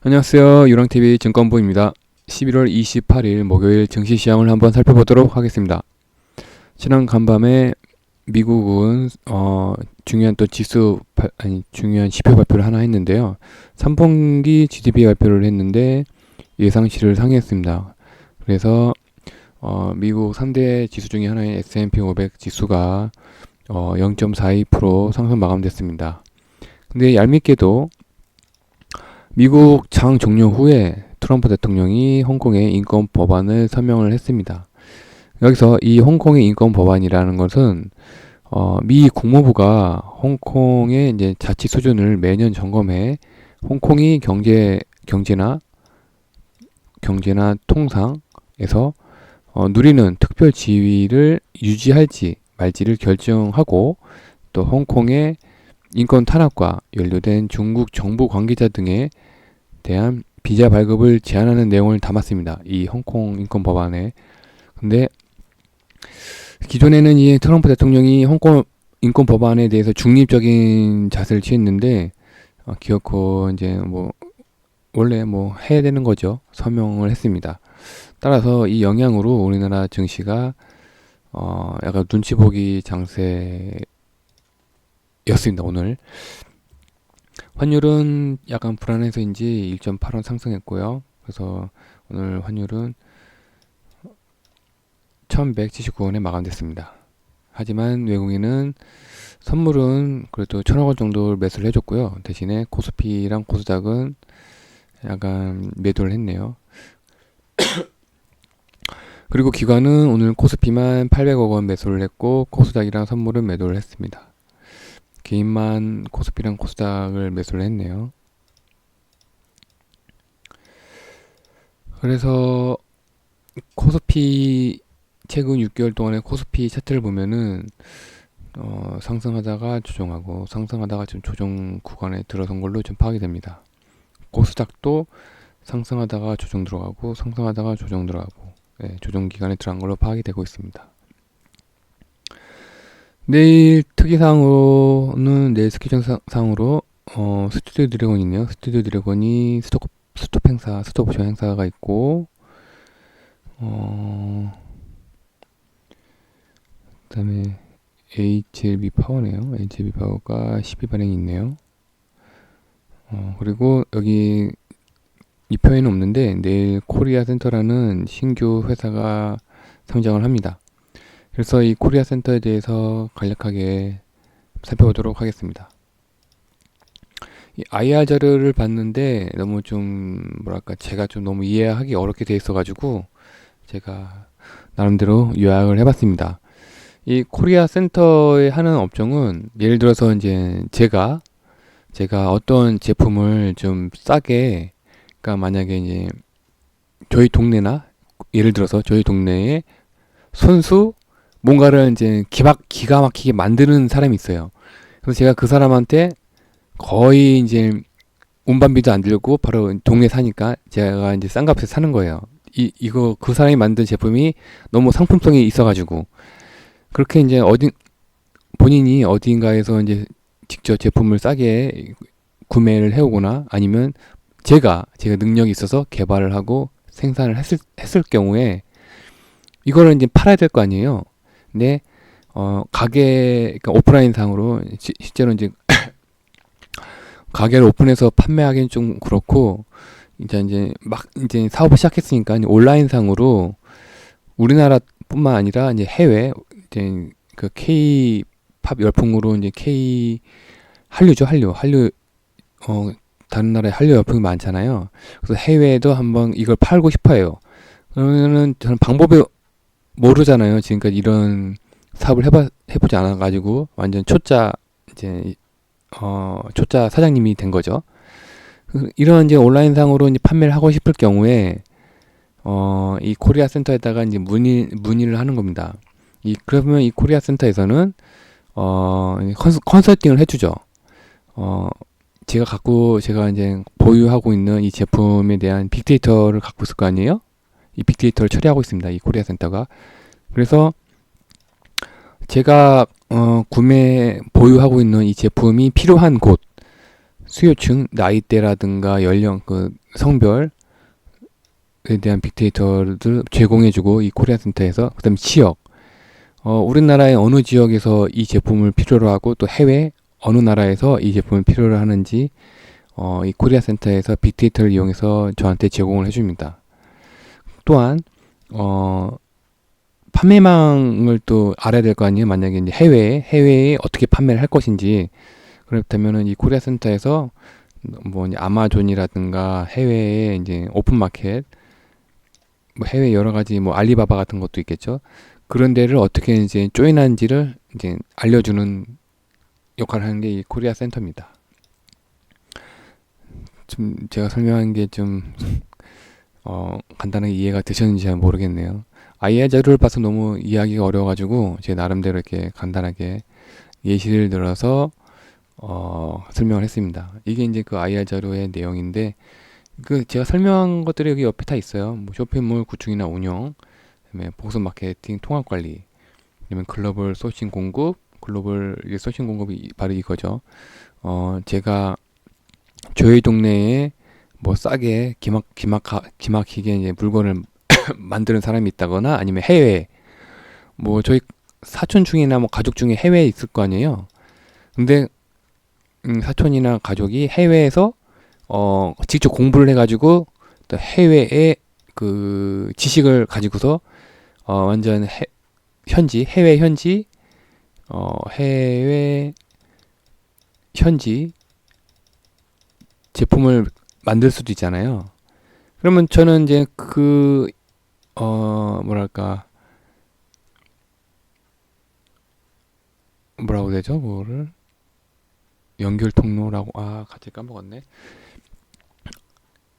안녕하세요. 유랑TV 증권부입니다. 11월 28일 목요일 증시 시황을 한번 살펴보도록 하겠습니다. 지난 간밤에 미국은 중요한 또 중요한 지표 발표를 하나 했는데요. 3분기 GDP 발표를 했는데 예상치를 상회했습니다. 그래서 미국 3대 지수 중에 하나인 S&P 500 지수가 0.42% 상승 마감됐습니다. 근데 얄밉게도 미국 장 종료 후에 트럼프 대통령이 홍콩의 인권 법안을 서명을 했습니다. 여기서 이 홍콩의 인권 법안이라는 것은 미 국무부가 홍콩의 이제 자치 수준을 매년 점검해 홍콩이 경제나 통상에서 누리는 특별 지위를 유지할지 말지를 결정하고, 또 홍콩의 인권 탄압과 연루된 중국 정부 관계자 등에 대한 비자 발급을 제한하는 내용을 담았습니다. 이 홍콩 인권 법안에. 근데 기존에는 이 트럼프 대통령이 홍콩 인권 법안에 대해서 중립적인 자세를 취했는데 기어코 이제 원래 해야 되는 거죠. 서명을 했습니다. 따라서 이 영향으로 우리나라 증시가 약간 눈치 보기 장세였습니다. 오늘 환율은 약간 불안해서인지 1.8원 상승했고요. 그래서 오늘 환율은 1179원에 마감됐습니다. 하지만 외국인은 선물은 그래도 1000원 정도 매수를 해줬고요. 대신에 코스피랑 코스닥은 약간 매도를 했네요. 그리고 기관은 오늘 코스피만 800억원 매수를 했고 코스닥이랑 선물은 매도를 했습니다. 개인만 코스피랑 코스닥을 매수를 했네요. 그래서 코스피 최근 6개월 동안의 코스피 차트를 보면은 상승하다가 조정하고 상승하다가 좀 조정 구간에 들어선 걸로 좀 파악이 됩니다. 코스닥도 상승하다가 조정 들어가고 상승하다가 조정 들어가고 조정 기간에 들어간 걸로 파악이 되고 있습니다. 내일 특이사항으로는 내일 스케줄상으로 스튜디오 드래곤이 있네요. 스튜디오 드래곤이 스톱 행사, 스톱 옵션 행사가 있고 그다음에 HLB 파워네요. HLB 파워가 12 발행이 있네요. 그리고 여기 이 표에는 없는데 내일 코리아 센터라는 신규 회사가 상장을 합니다. 그래서 이 코리아 센터에 대해서 간략하게 살펴보도록 하겠습니다. 이 IR 자료를 봤는데 너무 좀 제가 좀 너무 이해하기 어렵게 돼 있어가지고 제가 나름대로 요약을 해봤습니다. 이 코리아 센터에 하는 업종은 예를 들어서 이제 제가 어떤 제품을 좀 싸게, 그러니까 만약에 이제 저희 동네나 예를 들어서 저희 동네에 손수 뭔가를 이제 기가 막히게 만드는 사람이 있어요. 그래서 제가 그 사람한테 거의 이제 운반비도 안 들고 바로 동네 사니까 제가 이제 싼 값에 사는 거예요. 이거 그 사람이 만든 제품이 너무 상품성이 있어가지고 그렇게 이제 본인이 어딘가에서 이제 직접 제품을 싸게 구매를 해오거나 아니면 제가 능력이 있어서 개발을 하고 생산을 했을 경우에 이거를 이제 팔아야 될 거 아니에요. 근데 그러니까 오프라인 상으로 실제로 이제 가게를 오픈해서 판매하기는 좀 그렇고 이제 사업을 시작했으니까 이제 온라인 상으로 우리나라뿐만 아니라 이제 해외 이제 그 K-팝 열풍으로 이제 한류죠. 다른 나라에 한류 열풍이 많잖아요. 그래서 해외에도 한번 이걸 팔고 싶어요. 그러면은 저는 방법이 모르잖아요. 지금까지 이런 사업을 해보지 않아가지고 완전 초짜 사장님이 된 거죠. 이런 이제 온라인상으로 이제 판매를 하고 싶을 경우에 이 코리아 센터에다가 이제 문의를 하는 겁니다. 그러면 이 코리아 센터에서는 컨설팅을 해주죠. 제가 이제 보유하고 있는 이 제품에 대한 빅데이터를 갖고 있을 거 아니에요? 이 빅데이터를 처리하고 있습니다. 이 코리아 센터가. 그래서 제가 보유하고 있는 이 제품이 필요한 곳, 수요층, 나이대라든가 연령, 성별에 대한 빅데이터를 제공해주고 이 코리아 센터에서 그다음 지역 우리나라의 어느 지역에서 이 제품을 필요로 하고 또 해외 어느 나라에서 이 제품을 필요로 하는지 이 코리아 센터에서 빅데이터를 이용해서 저한테 제공을 해줍니다. 또한 판매망을 또 알아야 될 거 아니에요. 만약에 이제 해외에 어떻게 판매를 할 것인지. 그렇다면은 이 코리아 센터에서 뭐 이제 아마존이라든가 해외에 이제 오픈마켓, 뭐 해외 여러 가지 뭐 알리바바 같은 것도 있겠죠. 그런 데를 어떻게 이제 조인하는지를 이제 알려주는 역할을 하는 게 이 코리아 센터입니다. 좀 제가 설명한 게 좀 간단하게 이해가 되셨는지 잘 모르겠네요. IR 자료를 봐서 너무 이해하기가 어려워가지고 제 나름대로 이렇게 간단하게 예시를 들어서 설명을 했습니다. 이게 이제 그 IR 자료의 내용인데 그 제가 설명한 것들이 여기 옆에 다 있어요. 뭐 쇼핑몰 구축이나 운영, 그다음에 복선 마케팅 통합 관리, 그다음에 글로벌 소싱 공급, 글로벌 소싱 공급이 바로 이거죠. 제가 저희 동네에 뭐 싸게 기막히게 이제 물건을 만드는 사람이 있다거나 아니면 해외 뭐 저희 사촌 중이나 뭐 가족 중에 해외에 있을 거 아니에요. 근데 사촌이나 가족이 해외에서 직접 공부를 해가지고 또 해외의 그 지식을 가지고서 완전 해외 현지 제품을 만들 수도 있잖아요. 그러면 저는 이제 뭐랄까 뭐라고 되죠? 뭐를 연결 통로라고 갑자기 까먹었네.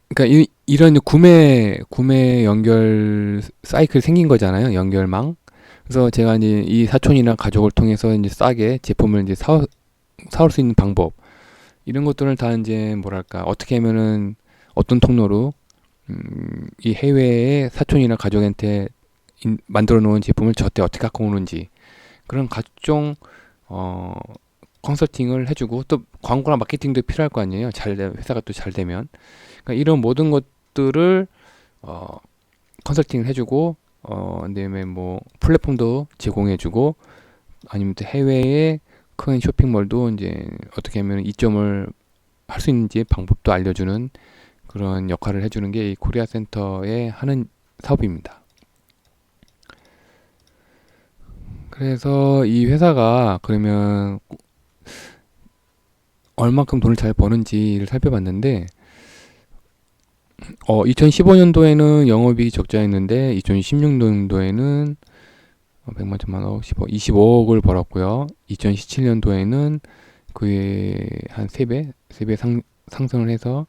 그러니까 이런 구매 연결 사이클 생긴 거잖아요. 연결망. 그래서 제가 이제 이 사촌이나 가족을 통해서 이제 싸게 제품을 이제 사올 수 있는 방법 이런 것들을 다 이제 뭐랄까 어떻게 하면은 어떤 통로로 이 해외의 사촌이나 가족한테 만들어 놓은 제품을 저때 어떻게 갖고 오는지 그런 각종 컨설팅을 해주고 또 광고나 마케팅도 필요할 거 아니에요. 회사가 또 잘 되면 그러니까 이런 모든 것들을 컨설팅을 해주고 그다음에 뭐 플랫폼도 제공해주고 아니면 또 해외의 큰 쇼핑몰도 이제 어떻게 하면 이점을 할 수 있는지 방법도 알려주는 그런 역할을 해주는 게 이 코리아 센터에 하는 사업입니다. 그래서 이 회사가 그러면 얼마큼 돈을 잘 버는지를 살펴봤는데 2015년도에는 영업이익이 적자였는데 2016년도에는 100만 천만억 25억을 벌었고요. 2017년도에는 그에 한 3배 상승을 해서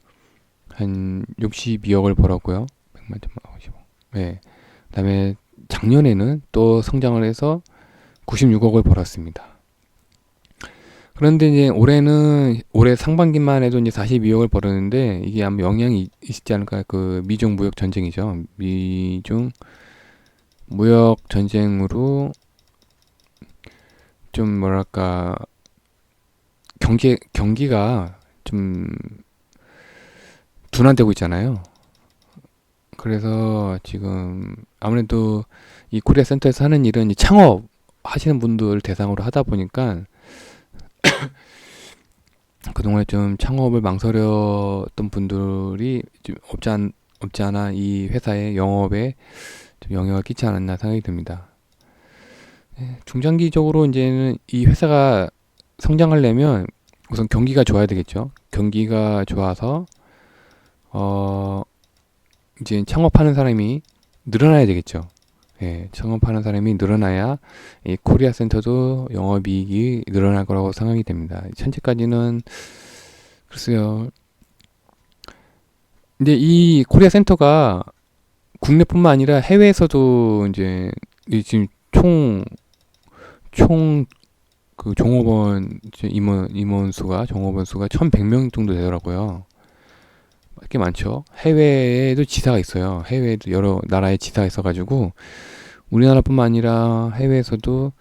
한 62억을 벌었고요. 100만 천만억 15억. 네. 그다음에 작년에는 또 성장을 해서 96억을 벌었습니다. 그런데 이제 올해 상반기만 해도 이제 42억을 벌었는데 이게 아마 영향이 있지 않을까? 그 미중 무역 전쟁이죠. 미중 무역 전쟁으로 좀 뭐랄까 경기가 좀 둔화되고 있잖아요. 그래서 지금 아무래도 이 코리아 센터에서 하는 일은 창업 하시는 분들 대상으로 하다 보니까 그동안에 좀 창업을 망설였던 분들이 좀 없지 않아 이 회사의 영업에 좀 영향을 끼치 않았나 생각이 듭니다. 중장기적으로 이제는 이 회사가 성장하려면 우선 경기가 좋아야 되겠죠. 경기가 좋아서 이제 창업하는 사람이 늘어나야 되겠죠. 창업하는 사람이 늘어나야 이 코리아 센터도 영업이익이 늘어날 거라고 생각이 됩니다. 현재까지는 글쎄요. 근데 이 코리아 센터가 국내뿐만 아니라 해외에서도 이제 지금 총 그 종업원 종업원 수가 1,100명 정도 되더라고요. 꽤 많죠. 해외에도 지사가 있어요. 해외에도 여러 나라에 지사가 있어가지고 우리나라뿐만 아니라 해외에서도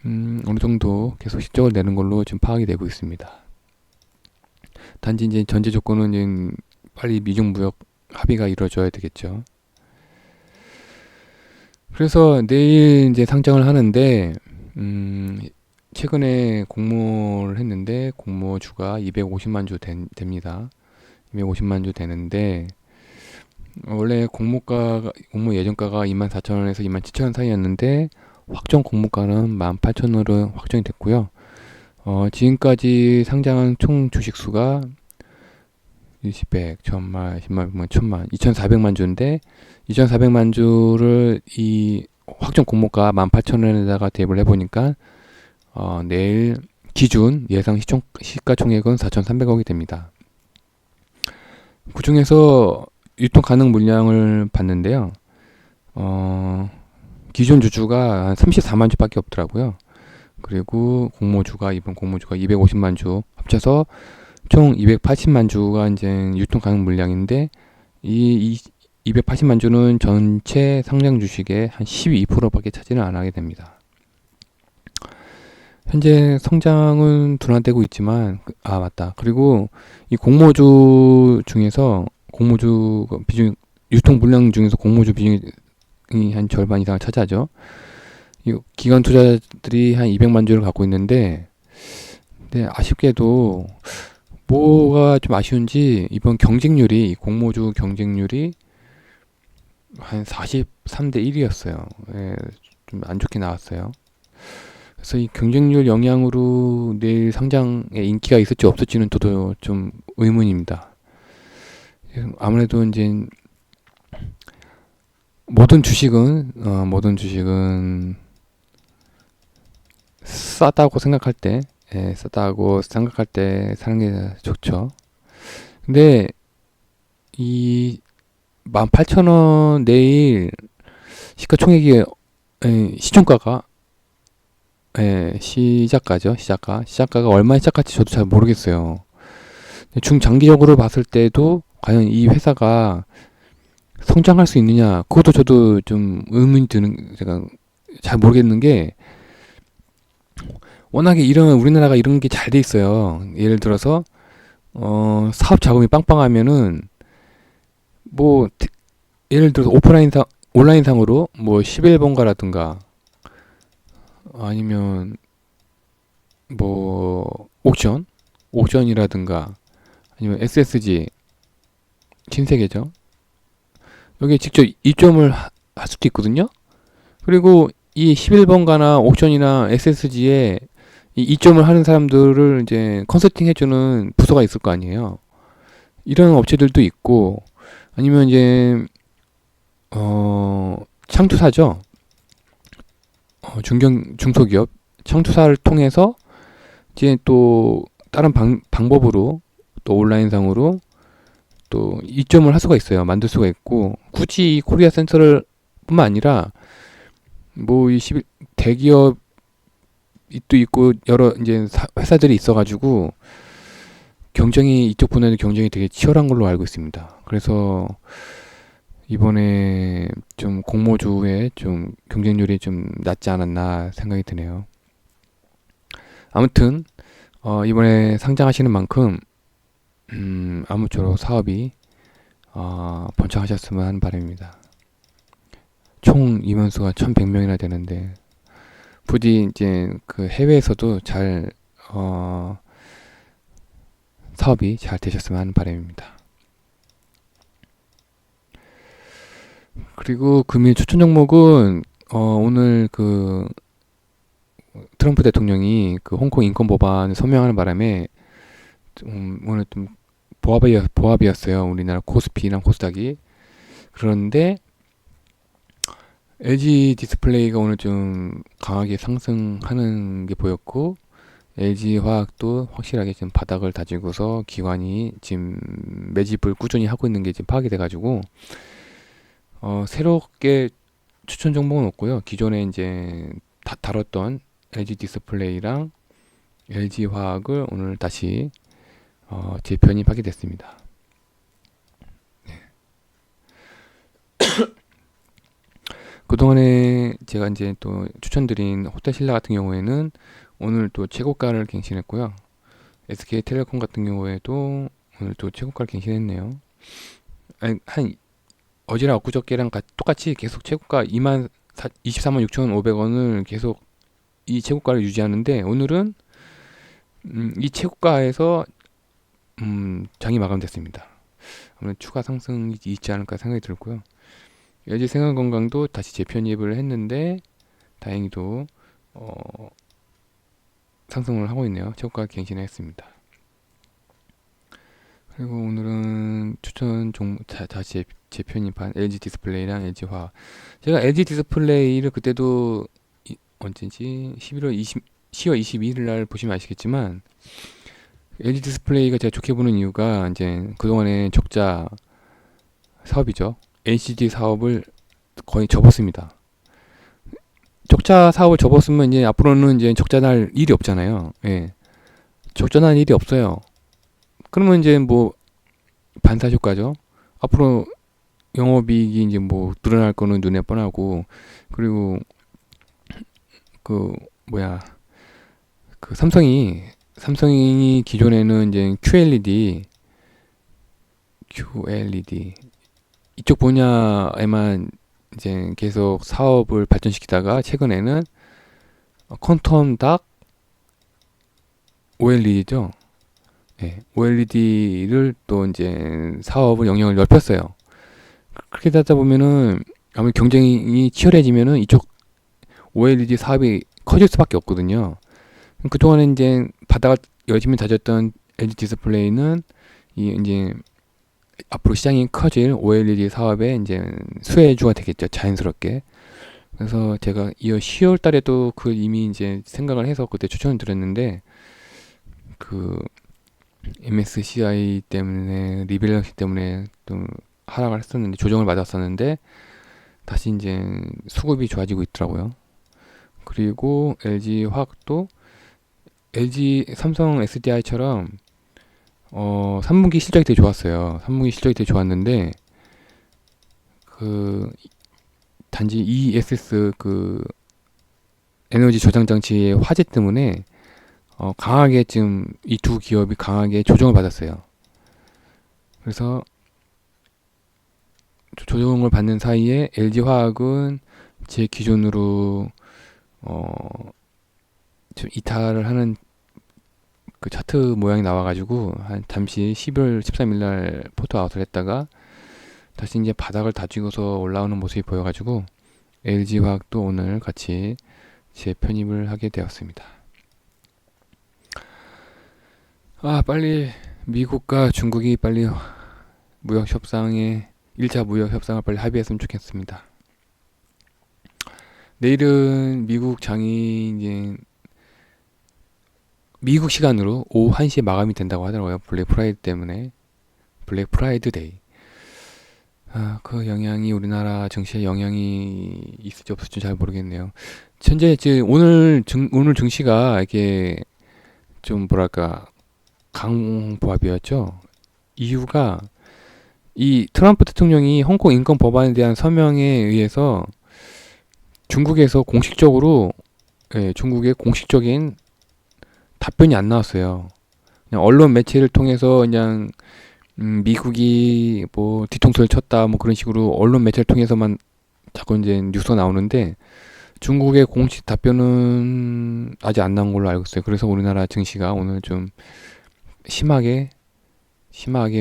어느 정도 계속 실적을 내는 걸로 지금 파악이 되고 있습니다. 단지 이제 전제 조건은 이제 빨리 미중 무역 합의가 이루어져야 되겠죠. 그래서 내일 이제 상장을 하는데, 최근에 공모를 했는데, 공모주가 250만 주 됩니다. 250만 주 되는데, 원래 공모 예정가가 24,000원에서 27,000원 사이였는데, 확정 공모가는 18,000원으로 확정이 됐고요. 지금까지 상장한 총 주식수가 20, 100, 1000만, 10만, 100만, 1000만, 2400만 주인데 2400만 주를 이 확정 공모가 18,000원에다가 대입을 해보니까 내일 기준 예상 시가총액은 4,300억이 됩니다. 그 중에서 유통 가능 물량을 봤는데요. 기존 주주가 한 34만 주밖에 없더라고요. 그리고 이번 공모주가 250만 주 합쳐서 총 280만 주가 이제 유통 가능 물량인데, 이 280만 주는 전체 상장 주식의 한 12%밖에 차지는 안 하게 됩니다. 현재 성장은 둔화되고 있지만, 맞다. 그리고 이 공모주 중에서 공모주 비중, 유통 물량 중에서 공모주 비중이 한 절반 이상을 차지하죠. 이 기관 투자자들이 한 200만 주를 갖고 있는데, 근데 아쉽게도 뭐가 좀 아쉬운지 이번 경쟁률이, 공모주 경쟁률이 한 43대 1이었어요. 예, 좀 안 좋게 나왔어요. 그래서 이 경쟁률 영향으로 내일 상장에 인기가 있을지 없을지는 저도 좀 의문입니다. 아무래도 이제 모든 주식은 싸다고 생각할 때, 사는 게 좋죠. 근데 이 18,000원 내일 시가총액이, 시총가가, 시작가가 얼마에 시작할지 저도 잘 모르겠어요. 중장기적으로 봤을 때도 과연 이 회사가 성장할 수 있느냐, 그것도 저도 좀 의문이 드는, 제가 잘 모르겠는 게, 워낙에 우리나라가 이런 게 잘 돼 있어요. 예를 들어서 사업 자금이 빵빵하면은, 뭐 예를 들어서 온라인상으로 뭐 11번가라든가 아니면 뭐 옥션이라든가 아니면 SSG, 신세계죠. 여기에 직접 입점을 할 수도 있거든요. 그리고 이 11번가나 옥션이나 SSG에 이 입점을 하는 사람들을 이제 컨설팅 해주는 부서가 있을 거 아니에요. 이런 업체들도 있고, 아니면 이제 창투사죠. 중소기업 창투사를 통해서 이제 또 다른 방법으로 또 온라인상으로 또 이점을 할 수가 있어요. 만들 수가 있고, 굳이 이 코리아 센터를 뿐만 아니라 뭐 이 대기업도 있고 여러 이제 회사들이 있어가지고 이쪽 분야의 경쟁이 되게 치열한 걸로 알고 있습니다. 그래서 이번에 좀 공모주의 좀 경쟁률이 좀 낮지 않았나 생각이 드네요. 아무튼 이번에 상장하시는 만큼 아무쪼록 사업이 번창하셨으면 하는 바람입니다. 총 임원수가 1,100명이나 되는데, 부디 이제 그 해외에서도 잘 사업이 잘 되셨으면 하는 바람입니다. 그리고 금일 추천 종목은 오늘 그 트럼프 대통령이 그 홍콩 인권 법안을 서명하는 바람에 오늘 좀 보합이었어요. 우리나라 코스피랑 코스닥이. 그런데 LG 디스플레이가 오늘 좀 강하게 상승하는 게 보였고, LG 화학도 확실하게 지금 바닥을 다지고서 기관이 지금 매집을 꾸준히 하고 있는 게 지금 파악이 돼가지고, 새롭게 추천 종목은 없고요. 기존에 이제 다뤘던 LG 디스플레이랑 LG 화학을 오늘 다시 재편입하게 됐습니다. 그동안에 제가 이제 또 추천드린 호텔신라 같은 경우에는 오늘 또 최고가를 갱신했고요. SK텔레콤 같은 경우에도 오늘 또 최고가를 갱신했네요. 아니, 한 어제랑 엊그저께랑 똑같이 계속 최고가 24만 6,500원을 계속 이 최고가를 유지하는데, 오늘은 이 최고가에서 장이 마감됐습니다. 아무래도 추가 상승이 있지 않을까 생각이 들고요. LG 생활건강도 다시 재편입을 했는데 다행히도 상승을 하고 있네요. 최고가 갱신을 했습니다. 그리고 오늘은 추천 종목 다시 재편입한 LG 디스플레이랑 LG 화학. 제가 LG 디스플레이를 그때도 언제지 10월 22일 날 보시면 아시겠지만, LG 디스플레이가 제가 좋게 보는 이유가 이제 그동안의 적자 사업이죠. LCD 사업을 거의 접었습니다. 적자 사업을 접었으면 이제 앞으로는 이제 적자 날 일이 없잖아요. 예. 적자 날 일이 없어요. 그러면 이제 뭐 반사효과죠. 앞으로 영업이익이 이제 뭐 늘어날 거는 눈에 뻔하고, 그리고 그 뭐야 그 삼성이 기존에는 이제 QLED 이쪽 분야에만 이제 계속 사업을 발전시키다가 최근에는 퀀텀 닥 OLED죠. 네, OLED를 또 이제 사업을 영역을 넓혔어요. 그렇게 되다 보면은 아무래도 경쟁이 치열해지면은 이쪽 OLED 사업이 커질 수밖에 없거든요. 그동안에 이제 바닥을 열심히 다졌던 LG 디스플레이는 이제 앞으로 시장이 커질 OLED 사업에 이제 수혜주가 되겠죠, 자연스럽게. 그래서 제가 10월 달에도 그 이미 이제 생각을 해서 그때 추천을 드렸는데, 그 MSCI 때문에, 리밸런스 때문에 좀 하락을 했었는데, 조정을 받았었는데 다시 이제 수급이 좋아지고 있더라고요. 그리고 LG 화학도 삼성 SDI처럼 3분기 실적이 되게 좋았어요. 3분기 실적이 되게 좋았는데, 그 단지 ESS 그 에너지 저장 장치의 화재 때문에 강하게 지금 이 두 기업이 강하게 조정을 받았어요. 그래서 조정을 받는 사이에 LG 화학은 제 기준으로 좀 이탈을 하는 그 차트 모양이 나와가지고 한 잠시 12월 13일 날 포토 아웃을 했다가 다시 이제 바닥을 다지고서 올라오는 모습이 보여가지고 LG 화학도 오늘 같이 재편입을 하게 되었습니다. 빨리 미국과 중국이 빨리 무역 협상에 1차 무역 협상을 빨리 합의했으면 좋겠습니다. 내일은 미국 장이 이제 미국 시간으로 오후 1시에 마감이 된다고 하더라고요. 블랙 프라이드 때문에. 블랙 프라이드 데이. 그 영향이 우리나라 증시에 영향이 있을지 없을지 잘 모르겠네요. 현재 이제 오늘 증시가 이게 좀 뭐랄까 강보합이었죠. 이유가 이 트럼프 대통령이 홍콩 인권 법안에 대한 서명에 의해서 중국에서 공식적으로, 중국의 공식적인 답변이 안 나왔어요. 그냥 언론 매체를 통해서 그냥 미국이 뭐 뒤통수를 쳤다 뭐 그런 식으로 언론 매체를 통해서만 자꾸 이제 뉴스가 나오는데, 중국의 공식 답변은 아직 안 나온 걸로 알고 있어요. 그래서 우리나라 증시가 오늘 좀 심하게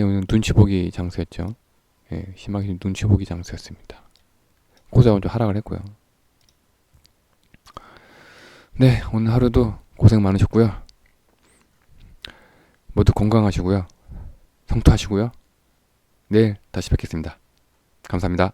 오늘 눈치 보기 장세였죠. 심하게 눈치 보기 장세였습니다. 코스닥은 좀 하락을 했고요. 네, 오늘 하루도 고생 많으셨고요. 모두 건강하시고요. 성투하시고요. 내일 다시 뵙겠습니다. 감사합니다.